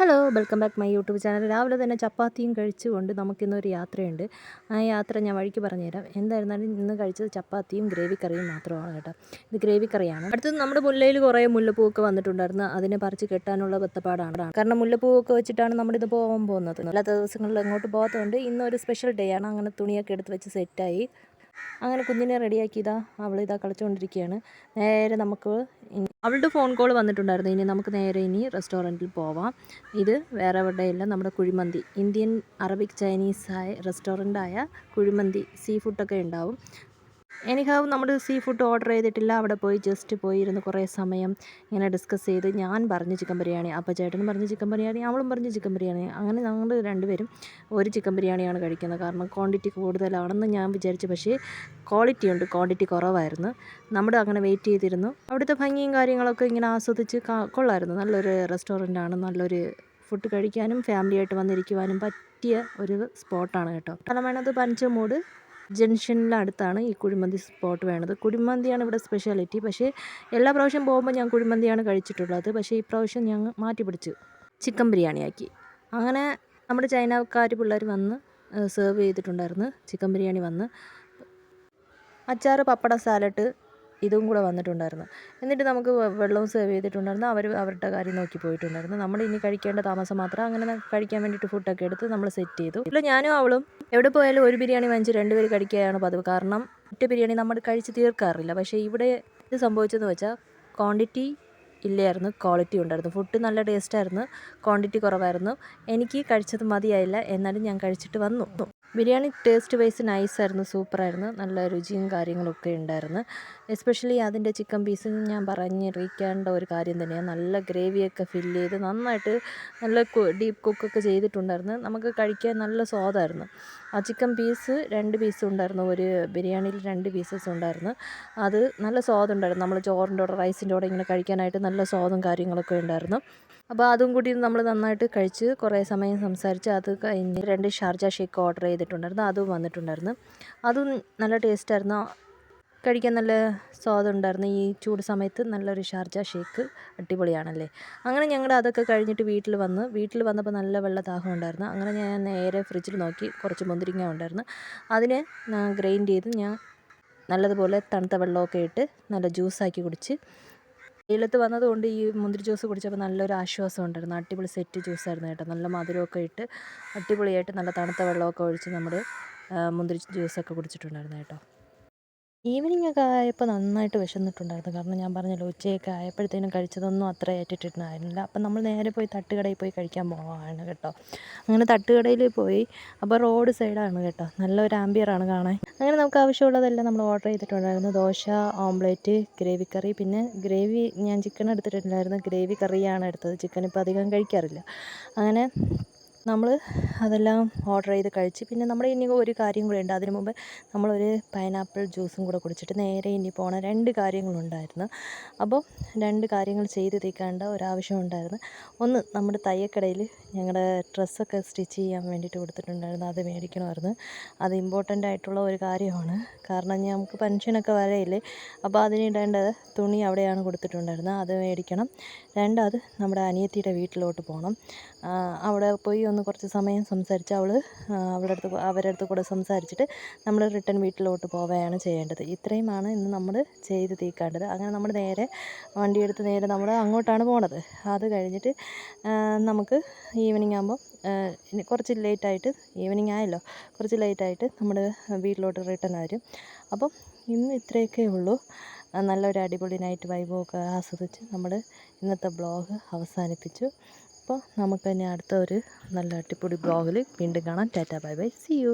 Hello welcome back my YouTube channel. രാവിലെ തന്നെ ചപ്പാത്തിയും കഴിച്ചുകൊണ്ട് നമുക്കിന്നൊരു യാത്രയുണ്ട്. ആ യാത്ര ഞാൻ വഴിക്ക് പറഞ്ഞുതരാം. എന്തായിരുന്നാലും ഇന്ന് കഴിച്ചത് ചപ്പാത്തിയും ഗ്രേവി കറിയും മാത്രമാണ് കേട്ടോ. ഇത് ഗ്രേവി കറിയാണ്. അടുത്തത് നമ്മുടെ മുല്ലയിൽ കുറേ മുല്ലപ്പൂവൊക്കെ വന്നിട്ടുണ്ടായിരുന്നു. അതിനെ പറിച്ച് കെട്ടാനുള്ള ബത്തപ്പാടാണ്. കാരണം മുല്ലപ്പൂവൊക്കെ വെച്ചിട്ടാണ് നമ്മളിത് പോകാൻ പോകുന്നത്. അല്ലാത്ത ദിവസങ്ങളിൽ എങ്ങോട്ട് പോകാത്തതുകൊണ്ട് ഇന്നൊരു സ്പെഷ്യൽ ഡേ ആണ്. അങ്ങനെ തുണിയൊക്കെ എടുത്ത് വെച്ച് സെറ്റായി. അങ്ങനെ കുഞ്ഞിനെ റെഡിയാക്കിയതാ അവളിതാ കളിച്ചുകൊണ്ടിരിക്കുകയാണ്. നേരെ നമുക്ക് അവളുടെ ഫോൺ കോൾ വന്നിട്ടുണ്ടായിരുന്നു. നമുക്ക് നേരെ റെസ്റ്റോറൻറ്റിൽ പോവാം. ഇത് വേറെ എവിടെയല്ല, നമ്മുടെ കുഴിമന്തി, ഇന്ത്യൻ അറബിക് ചൈനീസായ റെസ്റ്റോറൻ്റായ കുഴിമന്തി, സീ ഫുഡൊക്കെ ഉണ്ടാവും. എനിക്കാവും നമ്മൾ സീ ഫുഡ് ഓർഡർ ചെയ്തിട്ടില്ല. അവിടെ പോയി ജസ്റ്റ് പോയിരുന്ന് കുറേ സമയം ഇങ്ങനെ ഡിസ്കസ് ചെയ്ത് ഞാൻ പറഞ്ഞു ചിക്കൻ ബിരിയാണി, അപ്പോൾ ചേട്ടനും പറഞ്ഞു ചിക്കൻ ബിരിയാണി, അവളും പറഞ്ഞു ചിക്കൻ ബിരിയാണി. അങ്ങനെ ഞങ്ങൾ രണ്ടുപേരും ഒരു ചിക്കൻ ബിരിയാണിയാണ് കഴിക്കുന്നത്. കാരണം ക്വാണ്ടിറ്റി കൂടുതലാണെന്ന് ഞാൻ വിചാരിച്ചു, പക്ഷേ ക്വാണ്ടിറ്റി കുറവായിരുന്നു. നമ്മുടെ അങ്ങനെ വെയിറ്റ് ചെയ്തിരുന്നു. അവിടുത്തെ ഭംഗിയും കാര്യങ്ങളൊക്കെ ഇങ്ങനെ ആസ്വദിച്ച് കൊള്ളായിരുന്നു. നല്ലൊരു റെസ്റ്റോറൻ്റാണ്. നല്ലൊരു ഫുഡ് കഴിക്കാനും ഫാമിലിയായിട്ട് വന്നിരിക്കുവാനും പറ്റിയ ഒരു സ്പോട്ടാണ് കേട്ടോ. കാരണം വേണത് പഞ്ചമൂട് ജംഗ്ഷനിലടുത്താണ് ഈ കുഴിമന്തി സ്പോട്ട് വേണത്. കുഴിമന്തിയാണ് ഇവിടെ സ്പെഷ്യാലിറ്റി. പക്ഷേ എല്ലാ പ്രാവശ്യം പോകുമ്പോൾ ഞാൻ കുഴിമന്തിയാണ് കഴിച്ചിട്ടുള്ളത്. പക്ഷേ ഈ പ്രാവശ്യം ഞങ്ങൾ മാറ്റി പിടിച്ചു, ചിക്കൻ ബിരിയാണിയാക്കി. അങ്ങനെ നമ്മുടെ ചൈനക്കാർ പിള്ളേർ വന്ന് സെർവ് ചെയ്തിട്ടുണ്ടായിരുന്നു. ചിക്കൻ ബിരിയാണി വന്ന്, അച്ചാറ്, പപ്പടം, സാലഡ് ഇതും കൂടെ വന്നിട്ടുണ്ടായിരുന്നു. എന്നിട്ട് നമുക്ക് വെള്ളവും സെർവ് ചെയ്തിട്ടുണ്ടായിരുന്നു. അവർ അവരുടെ കാര്യം നോക്കി പോയിട്ടുണ്ടായിരുന്നു. നമ്മൾ ഇനി കഴിക്കേണ്ട താമസം മാത്രം. അങ്ങനെ കഴിക്കാൻ വേണ്ടിയിട്ട് ഫുഡൊക്കെ എടുത്ത് നമ്മൾ സെറ്റ് ചെയ്തു. ഇല്ല, ഞാനും അവളും എവിടെ പോയാലും ഒരു ബിരിയാണി വാങ്ങിച്ച് രണ്ടുപേർ കഴിക്കുകയാണ് പതിവ്. കാരണം ഒറ്റ ബിരിയാണി നമ്മൾ കഴിച്ച് തീർക്കാറില്ല. പക്ഷേ ഇവിടെ ഇത് സംഭവിച്ചതെന്ന് വെച്ചാൽ ക്വാണ്ടിറ്റി ഇല്ലായിരുന്നു, ക്വാളിറ്റി ഉണ്ടായിരുന്നു. ഫുഡ് നല്ല ടേസ്റ്റായിരുന്നു, ക്വാണ്ടിറ്റി കുറവായിരുന്നു. എനിക്ക് കഴിച്ചത് മതിയായില്ല, എന്നാലും ഞാൻ കഴിച്ചിട്ട് വന്നു. ബിരിയാണി ടേസ്റ്റ് വൈസ് നൈസായിരുന്നു, സൂപ്പറായിരുന്നു. നല്ല രുചിയും കാര്യങ്ങളൊക്കെ ഉണ്ടായിരുന്നു. എസ്പെഷ്യലി അതിൻ്റെ ചിക്കൻ പീസ് ഞാൻ പറഞ്ഞിരിക്കേണ്ട ഒരു കാര്യം തന്നെയാണ്. നല്ല ഗ്രേവിയൊക്കെ ഫില്ല് ചെയ്ത് നന്നായിട്ട് നല്ല ഡീപ്പ് കുക്കൊക്കെ ചെയ്തിട്ടുണ്ടായിരുന്നു. നമുക്ക് കഴിക്കാൻ നല്ല സ്വാദായിരുന്നു. ആ ചിക്കൻ പീസ് 2 പീസ് ഉണ്ടായിരുന്നു. ഒരു ബിരിയാണിയിൽ 2 പീസസ് ഉണ്ടായിരുന്നു. അത് നല്ല സ്വാദുണ്ടായിരുന്നു. നമ്മൾ ചോറിൻ്റെ കൂടെ റൈസിൻ്റെ കൂടെ ഇങ്ങനെ കഴിക്കാനായിട്ട് നല്ല സ്വാദും കാര്യങ്ങളൊക്കെ ഉണ്ടായിരുന്നു. അപ്പോൾ അതും കൂടി നമ്മൾ നന്നായിട്ട് കഴിച്ച് കുറേ സമയം സംസാരിച്ച് അത് കഴിഞ്ഞ് 2 ഷാർജ ഷേക്ക് ഓർഡർ ചെയ്തിട്ടുണ്ടായിരുന്നു. അതും വന്നിട്ടുണ്ടായിരുന്നു. അതും നല്ല ടേസ്റ്റായിരുന്നു, കഴിക്കാൻ നല്ല സ്വാദുണ്ടായിരുന്നു. ഈ ചൂട് സമയത്ത് നല്ലൊരു ഷാർജ ഷേക്ക് അടിപൊളിയാണല്ലേ. അങ്ങനെ ഞങ്ങൾ അതൊക്കെ കഴിഞ്ഞിട്ട് വീട്ടിൽ വന്നപ്പോൾ നല്ല വെള്ള ദാഹം ഉണ്ടായിരുന്നു. അങ്ങനെ ഞാൻ നേരെ ഫ്രിഡ്ജിൽ നോക്കി, കുറച്ച് മുന്തിരിങ്ങ ഉണ്ടായിരുന്നു. അതിനെ ഗ്രൈൻഡ് ചെയ്ത് ഞാൻ നല്ലതുപോലെ തണുത്ത വെള്ളമൊക്കെ ഇട്ട് നല്ല ജ്യൂസാക്കി കുടിച്ച്. വെയിലത്ത് വന്നതുകൊണ്ട് ഈ മുന്തിരി ജ്യൂസ് കുടിച്ചപ്പോൾ നല്ലൊരു ആശ്വാസം ഉണ്ടായിരുന്നു. അടിപൊളി സെറ്റ് ജ്യൂസായിരുന്നു കേട്ടോ. നല്ല മധുരമൊക്കെ ഇട്ട് അടിപൊളിയായിട്ട് നല്ല തണുത്ത വെള്ളമൊക്കെ ഒഴിച്ച് നമ്മൾ മുന്തിരി ജ്യൂസൊക്കെ കുടിച്ചിട്ടുണ്ടായിരുന്നു കേട്ടോ. ഈവനിങ് ഒക്കെ ആയപ്പോൾ നന്നായിട്ട് വിശന്നിട്ടുണ്ടായിരുന്നു. കാരണം ഞാൻ പറഞ്ഞല്ലോ, ഉച്ചയൊക്കെ ആയപ്പോഴത്തേനും കഴിച്ചതൊന്നും അത്ര ഏറ്റിട്ടുണ്ടായിരുന്നില്ല. അപ്പം നമ്മൾ നേരെ പോയി തട്ടുകടയിൽ പോയി കഴിക്കാൻ പോവാണ് കേട്ടോ. അങ്ങനെ തട്ടുകടയിൽ പോയി. അപ്പോൾ റോഡ് സൈഡാണ് കേട്ടോ, നല്ലൊരു ആംബിയറാണ് കാണാൻ. അങ്ങനെ നമുക്ക് ആവശ്യമുള്ളതെല്ലാം നമ്മൾ ഓർഡർ ചെയ്തിട്ടുണ്ടായിരുന്നു. ദോശ, ഓംപ്ലേറ്റ്, ഗ്രേവി കറി. പിന്നെ ഗ്രേവി ഞാൻ ചിക്കൻ എടുത്തിട്ടുണ്ടായിരുന്നു, ഗ്രേവി കറിയാണ് എടുത്തത്. ചിക്കൻ ഇപ്പോൾ അധികം കഴിക്കാറില്ല. അങ്ങനെ നമ്മൾ അതെല്ലാം ഓർഡർ ചെയ്ത് കഴിച്ച്. പിന്നെ നമ്മുടെ ഇനി ഒരു കാര്യം കൂടെ ഉണ്ട്. അതിന് മുമ്പ് നമ്മളൊരു പൈനാപ്പിൾ ജ്യൂസും കൂടെ കുടിച്ചിട്ട് നേരെ ഇനി പോകണം. 2 കാര്യങ്ങളുണ്ടായിരുന്നു. അപ്പോൾ 2 കാര്യങ്ങൾ ചെയ്ത് തീർക്കേണ്ട ഒരാവശ്യം ഉണ്ടായിരുന്നു. ഒന്ന്, നമ്മുടെ തയ്യക്കടയിൽ ഞങ്ങളുടെ ഡ്രസ്സൊക്കെ സ്റ്റിച്ച് ചെയ്യാൻ വേണ്ടിയിട്ട് കൊടുത്തിട്ടുണ്ടായിരുന്നു. അത് മേടിക്കണമായിരുന്നു. അത് ഇമ്പോർട്ടൻ്റ് ആയിട്ടുള്ള ഒരു കാര്യമാണ്. കാരണം നമുക്ക് പെൻഷനൊക്കെ വരെയില്ലേ, അപ്പോൾ അതിനിടേണ്ട തുണി അവിടെയാണ് കൊടുത്തിട്ടുണ്ടായിരുന്നത്. അത് മേടിക്കണം. രണ്ടാമത്, നമ്മുടെ അനിയത്തിയുടെ വീട്ടിലോട്ട് പോകണം. അവിടെ പോയി ഒന്ന് കുറച്ച് സമയം സംസാരിച്ച് അവരുടെ അടുത്ത് കൂടെ സംസാരിച്ചിട്ട് നമ്മൾ റിട്ടേൺ വീട്ടിലോട്ട് പോവുകയാണ് ചെയ്യേണ്ടത്. ഇത്രയുമാണ് ഇന്ന് നമ്മൾ ചെയ്ത് തീർക്കേണ്ടത്. അങ്ങനെ നമ്മൾ നേരെ വണ്ടിയെടുത്ത് നേരെ നമ്മൾ അങ്ങോട്ടാണ് പോണത്. അത് കഴിഞ്ഞിട്ട് നമുക്ക് ഈവനിങ് ആകുമ്പോൾ കുറച്ച് ലേറ്റായിട്ട്, ഈവനിങ് ആയല്ലോ, കുറച്ച് ലേറ്റായിട്ട് നമ്മൾ വീട്ടിലോട്ട് റിട്ടേൺ വരും. അപ്പം ഇന്ന് ഇത്രയൊക്കെ ഉള്ളൂ. നല്ലൊരു അടിപൊളി നൈറ്റ് വൈബൊക്കെ ആസ്വദിച്ച് നമ്മൾ ഇന്നത്തെ ബ്ലോഗ് അവസാനിപ്പിച്ചു. അപ്പോൾ നമുക്ക് തന്നെ അടുത്ത ഒരു നല്ല അടിപൊളി ബ്ലോഗിൽ വീണ്ടും കാണാം. Tata, bye bye, see U.